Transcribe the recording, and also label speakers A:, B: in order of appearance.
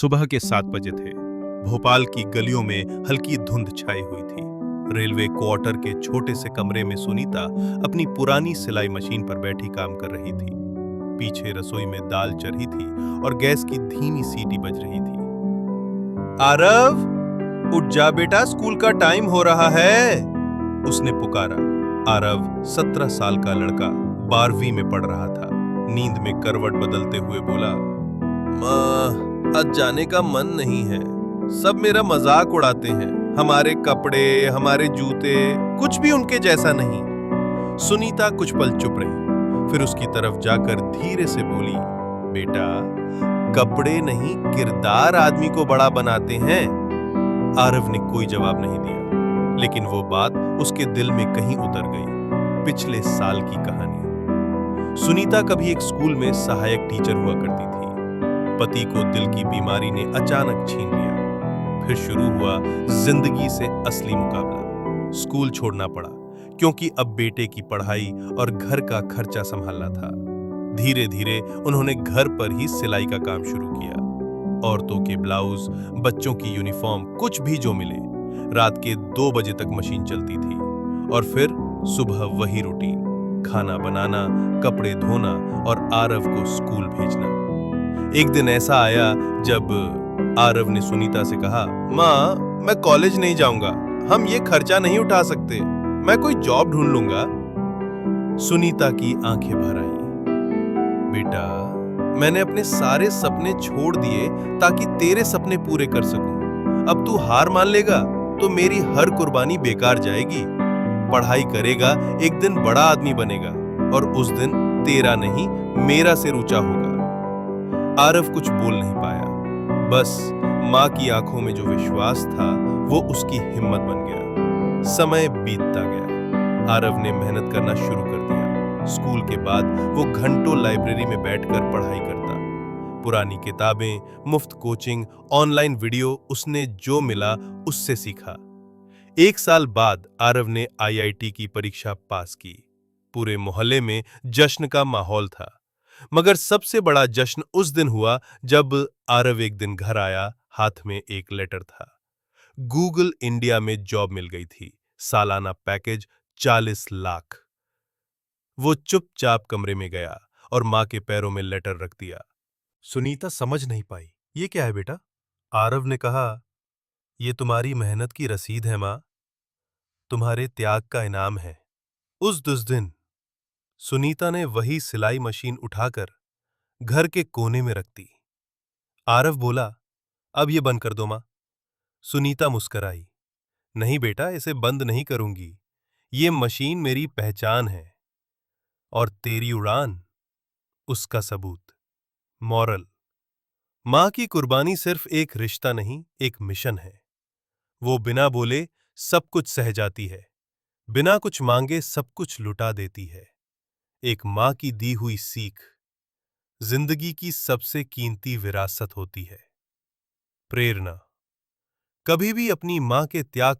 A: सुबह के 7 बजे थे। भोपाल की गलियों में हल्की धुंध छाई हुई थी। रेलवे क्वार्टर के छोटे से कमरे में सुनीता अपनी पुरानी सिलाई मशीन पर बैठी काम कर रही थी। पीछे रसोई में दाल चढ़ी थी और गैस की धीमी सीटी बज रही थी। आरव, उठ जा बेटा, स्कूल का टाइम हो रहा है, उसने पुकारा। आरव 17 साल का लड़का 12वीं में पढ़ रहा था। नींद में करवट बदलते हुए बोला, माँ, आज जाने का मन नहीं है। सब मेरा मजाक उड़ाते हैं। हमारे कपड़े, हमारे जूते, कुछ भी उनके जैसा नहीं। सुनीता कुछ पल चुप रही, फिर उसकी तरफ जाकर धीरे से बोली, बेटा, कपड़े नहीं, किरदार आदमी को बड़ा बनाते हैं। आरव ने कोई जवाब नहीं दिया, लेकिन वो बात उसके दिल में कहीं उतर गई। पिछले साल की कहानी। सुनीता कभी एक स्कूल में सहायक टीचर हुआ करती थी। पति को दिल की बीमारी ने अचानक छीन लिया। फिर शुरू हुआ जिंदगी से असली मुकाबला। स्कूल छोड़ना पड़ा, क्योंकि अब बेटे की पढ़ाई और घर का खर्चा संभालना था। धीरे धीरे उन्होंने घर पर ही सिलाई का काम शुरू किया। औरतों के ब्लाउज, बच्चों की यूनिफॉर्म, कुछ भी जो मिले। रात के 2 बजे तक मशीन चलती थी और फिर सुबह वही रूटीन, खाना बनाना, कपड़े धोना और आरव को स्कूल भेजना। एक दिन ऐसा आया जब आरव ने सुनीता से कहा, माँ, मैं कॉलेज नहीं जाऊंगा, हम ये खर्चा नहीं उठा सकते, मैं कोई जॉब ढूंढ लूंगा। सुनीता की आंखें भर आईं। बेटा, मैंने अपने सारे सपने छोड़ दिए ताकि तेरे सपने पूरे कर सकूं। अब तू हार मान लेगा तो मेरी हर कुर्बानी बेकार जाएगी। पढ़ाई करेगा, एक दिन बड़ा आदमी बनेगा और उस दिन तेरा नहीं, मेरा सिर ऊंचा होगा। आरव कुछ बोल नहीं पाया, बस मां की आंखों में जो विश्वास था वो उसकी हिम्मत बन गया। समय बीतता गया। आरव ने मेहनत करना शुरू कर दिया। स्कूल के बाद वो घंटों लाइब्रेरी में बैठकर पढ़ाई करता। पुरानी किताबें, मुफ्त कोचिंग, ऑनलाइन वीडियो, उसने जो मिला उससे सीखा। 1 साल बाद आरव ने आईआईटी की परीक्षा पास की। पूरे मोहल्ले में जश्न का माहौल था। मगर सबसे बड़ा जश्न उस दिन हुआ जब आरव एक दिन घर आया, हाथ में एक लेटर था। गूगल इंडिया में जॉब मिल गई थी। सालाना पैकेज 40 लाख। वो चुपचाप कमरे में गया और मां के पैरों में लेटर रख दिया। सुनीता समझ नहीं पाई, ये क्या है बेटा? आरव ने कहा, ये तुम्हारी मेहनत की रसीद है मां, तुम्हारे त्याग का इनाम है। उस दिन सुनीता ने वही सिलाई मशीन उठाकर घर के कोने में रख दी। आरव बोला, अब ये बंद कर दो मां। सुनीता मुस्कराई, नहीं बेटा, इसे बंद नहीं करूंगी। ये मशीन मेरी पहचान है और तेरी उड़ान उसका सबूत। मॉरल, मां की कुर्बानी सिर्फ एक रिश्ता नहीं, एक मिशन है। वो बिना बोले सब कुछ सह जाती है, बिना कुछ मांगे सब कुछ लुटा देती है। एक मां की दी हुई सीख जिंदगी की सबसे कीमती विरासत होती है। प्रेरणा, कभी भी अपनी मां के त्याग